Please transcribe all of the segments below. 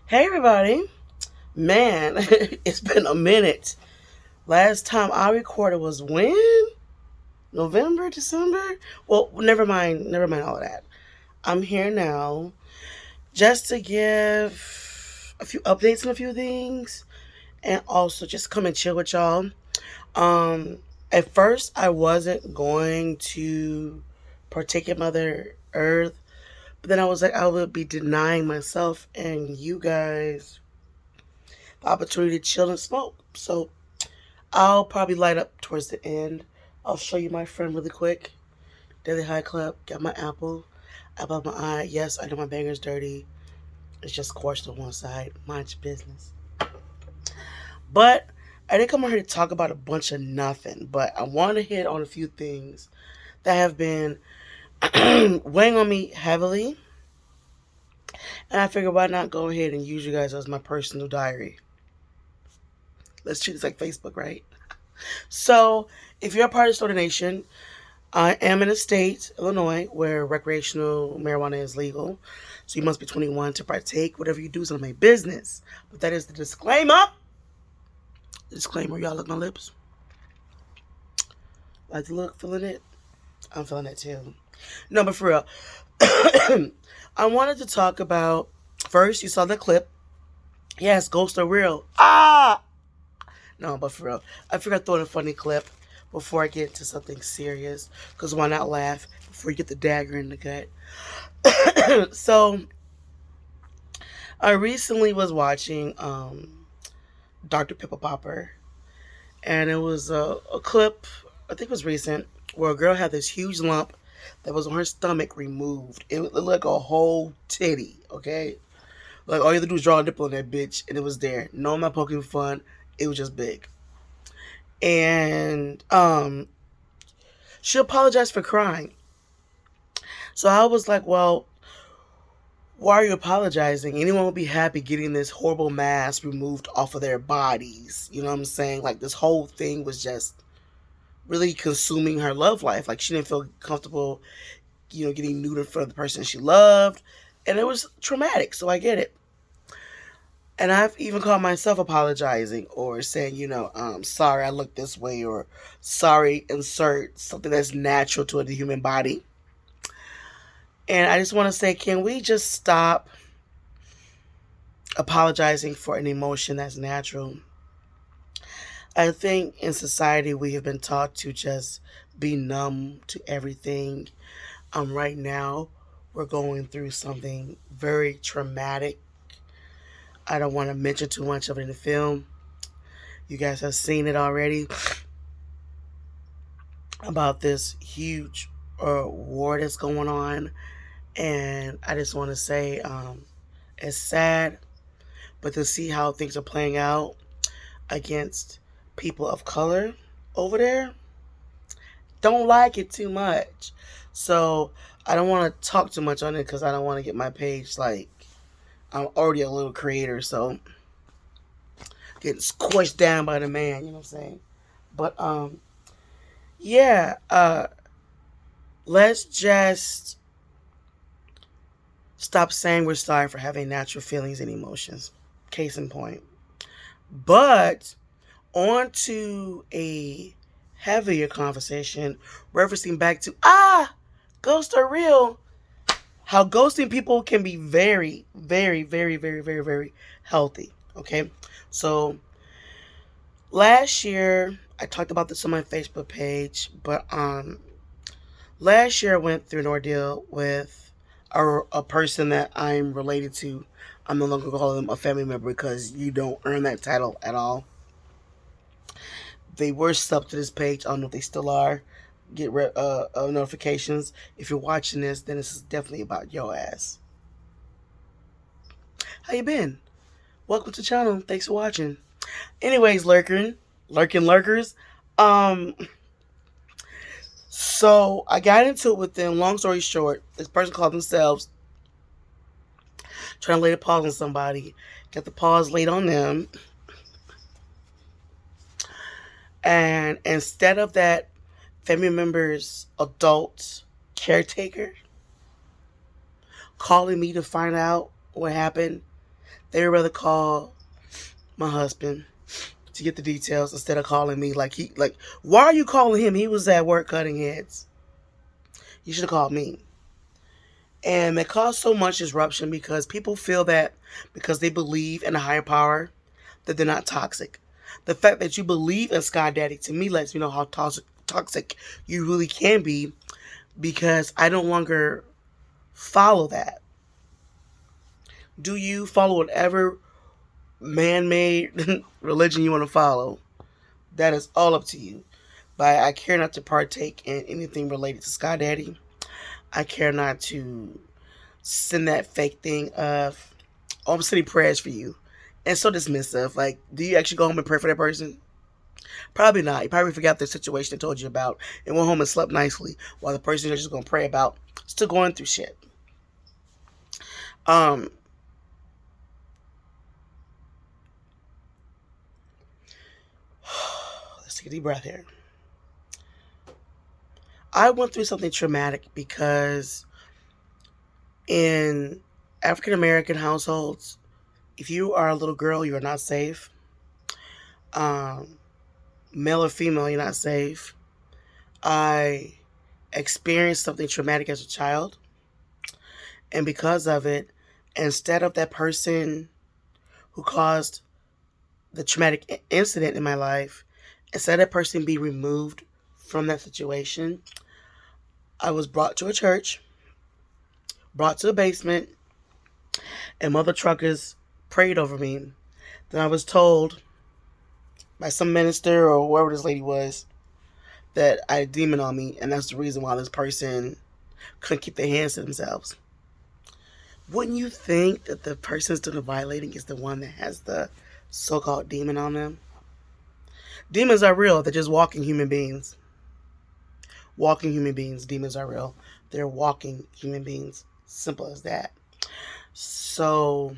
Hey everybody. Man, it's been a minute. Last time I recorded was when? November, December? Well, never mind all of that. I'm here now just to give a few updates on a few things and also just come and chill with y'all. Um at first I wasn't going to partake in Mother Earth, but then I was like I would be denying myself and you guys the opportunity to chill and smoke. So I'll probably light up towards the end. I'll show you my friend really quick. Daily High Club. Got my apple of my eye. Yes, I know my banger's dirty. It's just squashed on one side. Mind your business. But I didn't come here to talk about a bunch of nothing. But I want to hit on a few things that have been weighing on me heavily. And I figured why not go ahead and use you guys as my personal diary. Let's treat this like Facebook, right? So if you're a part of Stoner Nation, I am in a state, Illinois, where recreational marijuana is legal. So you must be 21 to partake. Whatever you do is none of my business. But that is the disclaimer. Disclaimer, y'all look my lips. Like the look, feeling it? I'm feeling it too. No, but for real. I wanted to talk about first, you saw the clip. Yes, ghosts are real. Ah! No, but for real. I figured I'd throw in a funny clip before I get into something serious. Because why not laugh before you get the dagger in the gut? So I recently was watching Dr. Pepper Popper, and it was a clip. I think it was recent where a girl had this huge lump that was on her stomach removed. It looked like a whole titty. Okay, like all you had to do was draw a nipple on that bitch, and it was there. No, I'm not poking fun. It was just big, and she apologized for crying. So I was like, well, why are you apologizing? Anyone would be happy getting this horrible mass removed off of their bodies. You know what I'm saying? Like this whole thing was just really consuming her love life. Like she didn't feel comfortable, getting nude in front of the person she loved. And it was traumatic, so I get it. And I've even caught myself apologizing or saying, sorry I look this way or sorry, insert something that's natural to the human body. And I just want to say, can we just stop apologizing for an emotion that's natural? I think in society we have been taught to just be numb to everything. Right now, we're going through something very traumatic. I don't want to mention too much of it in the film. You guys have seen it already about this huge war that's going on. And I just want to say it's sad, but to see how things are playing out against people of color over there, don't like it too much. So I don't want to talk too much on it because I don't want to get my page like I'm already a little creator, so getting squished down by the man, you know what I'm saying? But yeah, let's just stop saying we're sorry for having natural feelings and emotions. Case in point. But on to a heavier conversation, referencing back to ghosts are real. How ghosting people can be very, very, very, very, very, very healthy. Okay, so last year I talked about this on my Facebook page, but last year I went through an ordeal with a person that I'm related to. I'm no longer calling them a family member because you don't earn that title at all. They were subbed to this page. I don't know if they still are. Get notifications. If you're watching this, then this is definitely about your ass. How you been? Welcome to the channel. Thanks for watching. Anyways, lurking lurkers. Um, so I got into it with them. Long story short, this person called themselves trying to lay the paws on somebody. Got the paws laid on them. And instead of that family member's adult caretaker calling me to find out what happened, They would rather call my husband to get the details instead of calling me. Why are you calling him? He was at work cutting heads. You should have called me. And it caused so much disruption because people feel that because they believe in a higher power, that they're not toxic. The fact that you believe in Sky Daddy to me lets me know how toxic you really can be, because I no longer follow that. Do you follow whatever man-made religion you want to follow? That is all up to you. But I care not to partake in anything related to Sky Daddy. I care not to send that fake thing of, oh, I'm sending prayers for you. And so dismissive. Like, do you actually go home and pray for that person? Probably not. You probably forgot the situation I told you about and went home and slept nicely while the person you're just going to pray about still going through shit. Let's take a deep breath here. I went through something traumatic because in African American households, if you are a little girl, you are not safe. Male or female, you're not safe. I experienced something traumatic as a child. And because of it, instead of that person who caused the traumatic incident in my life, instead of that person be removed from that situation, I was brought to a church, brought to the basement, and mother truckers prayed over me. Then I was told by some minister or whoever this lady was that I had a demon on me, and that's the reason why this person couldn't keep their hands to themselves. Wouldn't you think that the person doing the violating is the one that has the so-called demon on them? Demons are real. They're just walking human beings. Walking human beings. Demons are real. They're walking human beings. Simple as that. So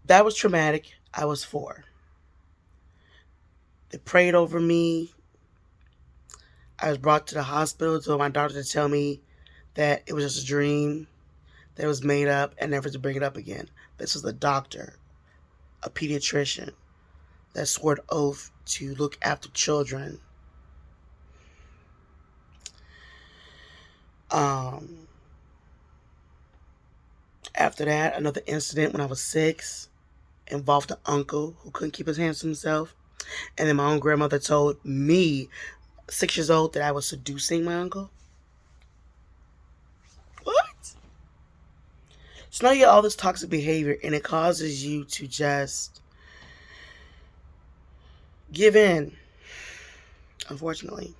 that was traumatic. I was 4. They prayed over me. I was brought to the hospital to my doctor to tell me that it was just a dream, that it was made up, and never to bring it up again. This was a doctor, a pediatrician, that swore an oath to look after children. After that, another incident when I was 6 involved an uncle who couldn't keep his hands to himself. And then my own grandmother told me, 6 years old, that I was seducing my uncle. What? So now you get all this toxic behavior, and it causes you to just give in, unfortunately.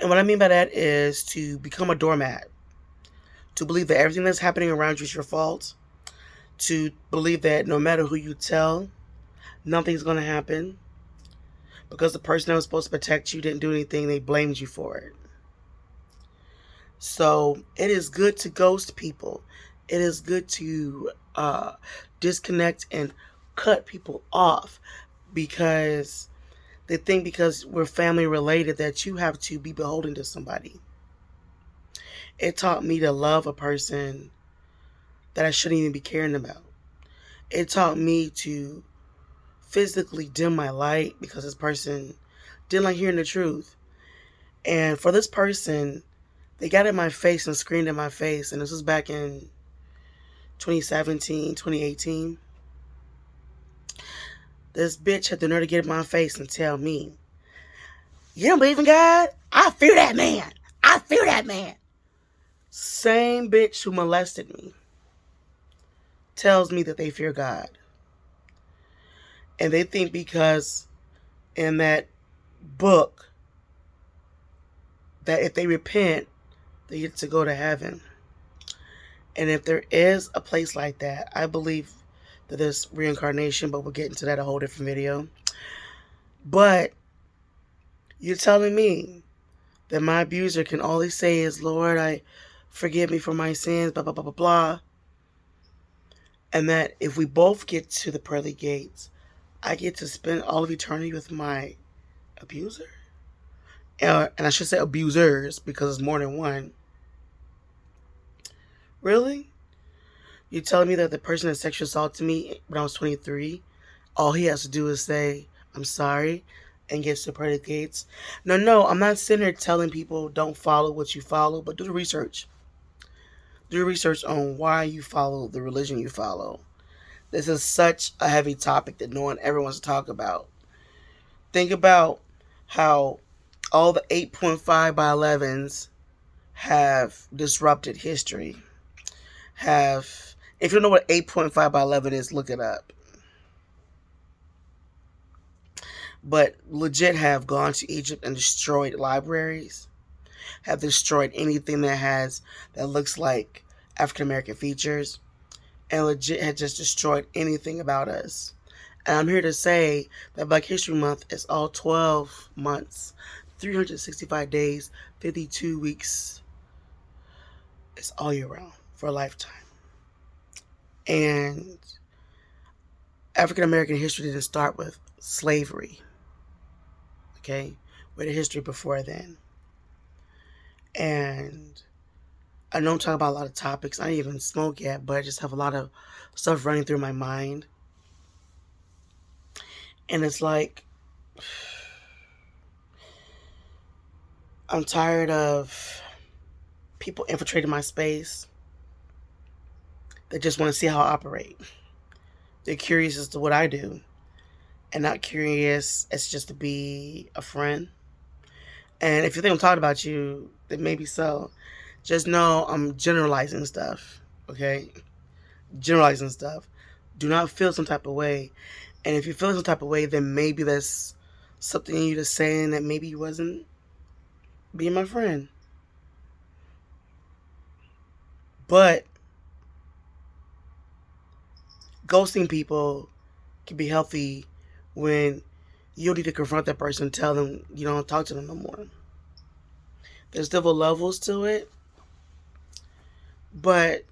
And what I mean by that is to become a doormat, to believe that everything that's happening around you is your fault, to believe that no matter who you tell, nothing's going to happen, because the person that was supposed to protect you didn't do anything, they blamed you for it. So it is good to ghost people. It is good to disconnect and cut people off, because they think because we're family related that you have to be beholden to somebody. It taught me to love a person that I shouldn't even be caring about. It taught me to physically dim my light because this person didn't like hearing the truth. And for this person, they got in my face and screamed in my face, and this was back in 2017, 2018. This bitch had the nerve to get in my face and tell me, "You don't believe in God? I fear that man. I fear that man." Same bitch who molested me tells me that they fear God. And they think because in that book that if they repent, they get to go to heaven. And if there is a place like that, I believe that there's reincarnation, but we'll get into that a whole different video. But you're telling me that my abuser can always say is, "Lord, I forgive me for my sins, blah, blah, blah, blah, blah." And that if we both get to the pearly gates, I get to spend all of eternity with my abuser? And I should say abusers, because it's more than one. Really? You telling me that the person that sexually assaulted me when I was 23, all he has to do is say, I'm sorry, and gets the predicates? No, I'm not sitting there telling people don't follow what you follow, but do the research. Do research on why you follow the religion you follow. This is such a heavy topic that no one ever wants to talk about. Think about how all the 8.5 by 11s have disrupted history. If you don't know what 8.5 by 11 is, look it up. But legit have gone to Egypt and destroyed libraries, have destroyed anything that looks like African American features, and legit had just destroyed anything about us. And I'm here to say that Black History Month is all 12 months, 365 days, 52 weeks. It's all year round for a lifetime. And African American history didn't start with slavery. Okay? We had a history before then. And I know I'm talking about a lot of topics. I didn't even smoke yet, but I just have a lot of stuff running through my mind. And it's like, I'm tired of people infiltrating my space. They just want to see how I operate. They're curious as to what I do, and not curious as just to be a friend. And if you think I'm talking about you, then maybe so. Just know I'm generalizing stuff, okay? Generalizing stuff. Do not feel some type of way. And if you feel some type of way, then maybe that's something in you that's saying that maybe you wasn't being my friend. But ghosting people can be healthy when you don't need to confront that person and tell them you don't talk to them no more. There's different levels to it. But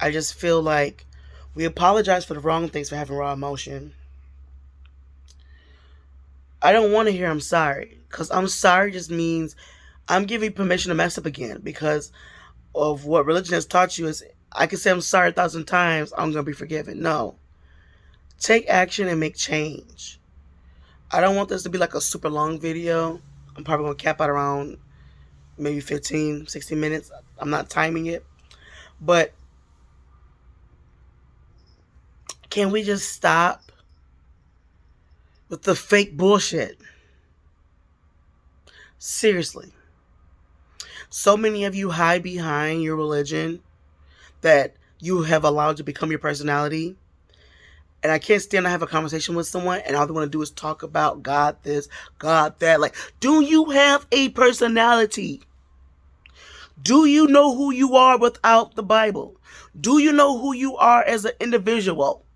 I just feel like we apologize for the wrong things for having raw emotion. I don't want to hear I'm sorry, because I'm sorry just means I'm giving permission to mess up again, because of what religion has taught you is I can say I'm sorry 1,000 times, I'm going to be forgiven. No. Take action and make change. I don't want this to be like a super long video. I'm probably going to cap out around maybe 15, 16 minutes. I'm not timing it. But can we just stop with the fake bullshit? Seriously. So many of you hide behind your religion that you have allowed to become your personality. And I can't stand to have a conversation with someone and all they want to do is talk about God this, God that. Like, do you have a personality? Do you know who you are without the Bible? Do you know who you are as an individual?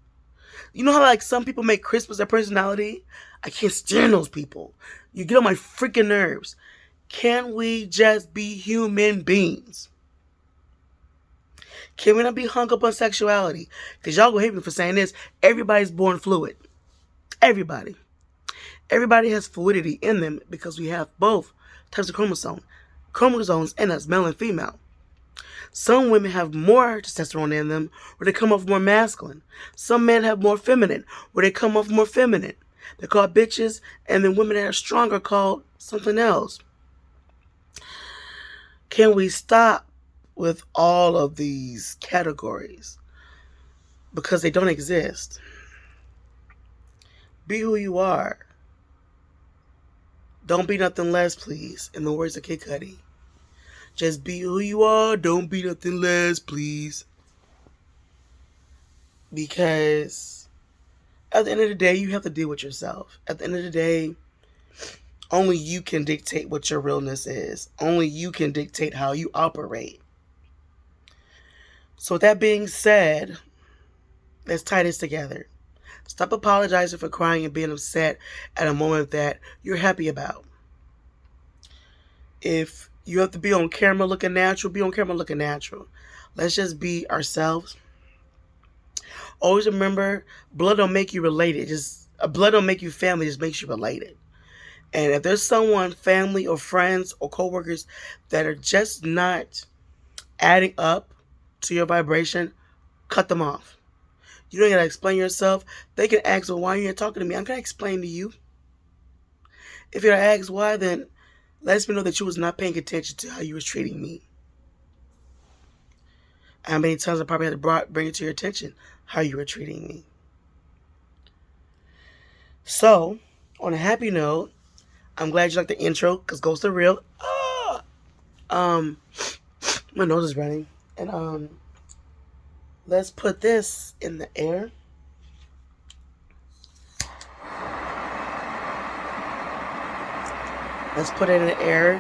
You know how like some people make Christmas their personality? I can't stand those people. You get on my freaking nerves. Can we just be human beings? Can we not be hung up on sexuality? Because y'all gonna hate me for saying this. Everybody's born fluid. Everybody. Everybody has fluidity in them because we have both types of chromosomes in us, male and female. Some women have more testosterone in them where they come off more masculine. Some men have more feminine where they come off more feminine. They're called bitches, and then women that are stronger called something else. Can we stop with all of these categories? Because they don't exist. Be who you are. Don't be nothing less, please. In the words of Kid Cudi. Just be who you are. Don't be nothing less, please. Because at the end of the day, you have to deal with yourself. At the end of the day, only you can dictate what your realness is. Only you can dictate how you operate. So with that being said, let's tie this together. Stop apologizing for crying and being upset at a moment that you're happy about. If you have to be on camera looking natural, be on camera looking natural. Let's just be ourselves. Always remember, blood don't make you related. Blood don't make you family, just makes you related. And if there's someone, family or friends or coworkers that are just not adding up to your vibration, cut them off. You don't gotta explain yourself. They can ask, well, why are you talking to me? I'm gonna explain to you. If you're gonna ask why, then let me know that you was not paying attention to how you was treating me. How many times I probably had to bring it to your attention how you were treating me. So, on a happy note, I'm glad you like the intro because ghosts are real. My nose is running, and let's put this in the air. Let's put it in the air.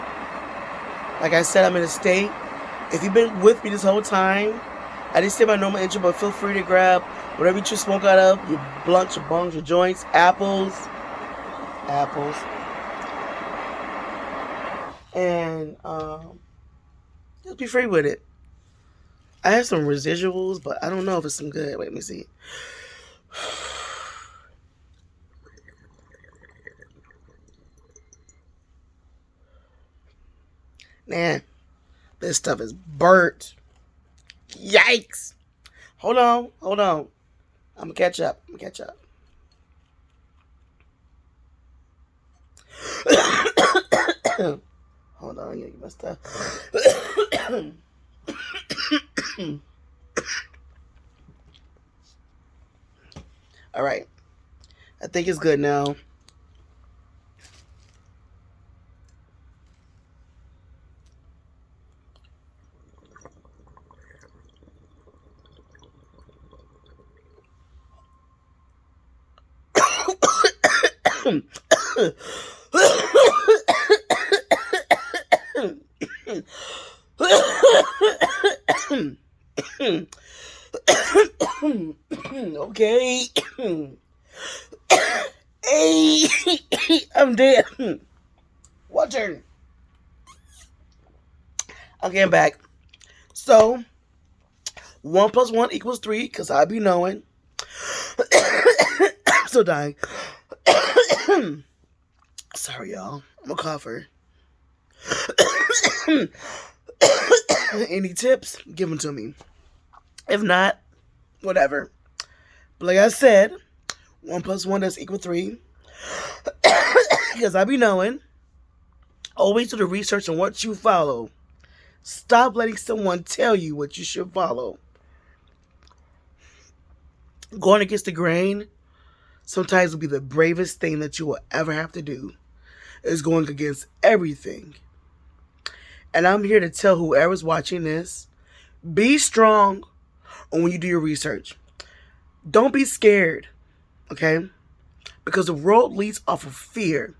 Like I said, I'm in a state. If you've been with me this whole time, I didn't say my normal intro, but feel free to grab whatever you smoke out of, your blunts, your bongs, your joints, apples. And just be free with it. I have some residuals, but I don't know if it's some good. Wait, let me see. Man, this stuff is burnt. Yikes. Hold on. I'm gonna catch up. Hold on, I gotta get my stuff. All right. I think it's good now. Okay. Hey, I'm dead. Water. Okay, I'm back. So, 1 + 1 = 3, because I be knowing. I'm still dying. Sorry, y'all. I'm a cougher. Any tips? Give them to me. If not, whatever. But like I said, 1 + 1 = 3. Because I be knowing. Always do the research on what you follow. Stop letting someone tell you what you should follow. Going against the grain sometimes will be the bravest thing that you will ever have to do. Is going against everything. And I'm here to tell whoever's watching this, be strong when you do your research. Don't be scared, okay? Because the world leads off of fear.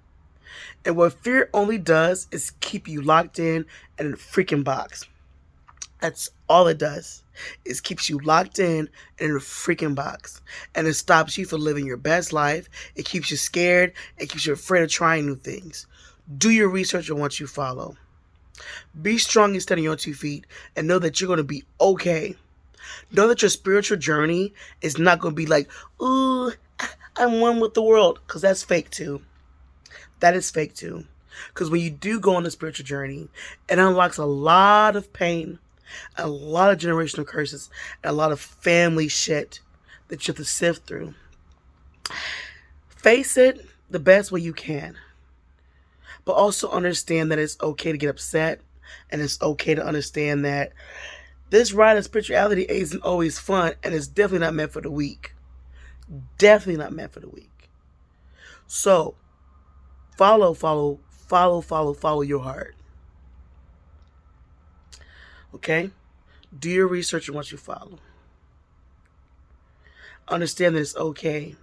And what fear only does is keep you locked in a freaking box. That's all it does. It keeps you locked in a freaking box. And it stops you from living your best life. It keeps you scared. It keeps you afraid of trying new things. Do your research on what you follow. Be strong and stand on your 2 feet and know that you're going to be okay. Know that your spiritual journey is not going to be like, ooh, I'm one with the world. Because that's fake too. That is fake too. Because when you do go on a spiritual journey, it unlocks a lot of pain, a lot of generational curses, and a lot of family shit that you have to sift through. Face it the best way you can. But also understand that it's okay to get upset. And it's okay to understand that this ride of spirituality isn't always fun. And it's definitely not meant for the weak. Definitely not meant for the weak. So, follow your heart. Okay? Do your research on what you follow. Understand that it's okay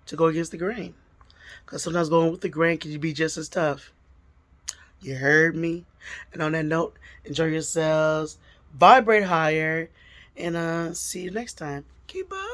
to go against the grain. Because sometimes going with the grain can be just as tough. You heard me? And on that note, enjoy yourselves. Vibrate higher. And see you next time. Keep up.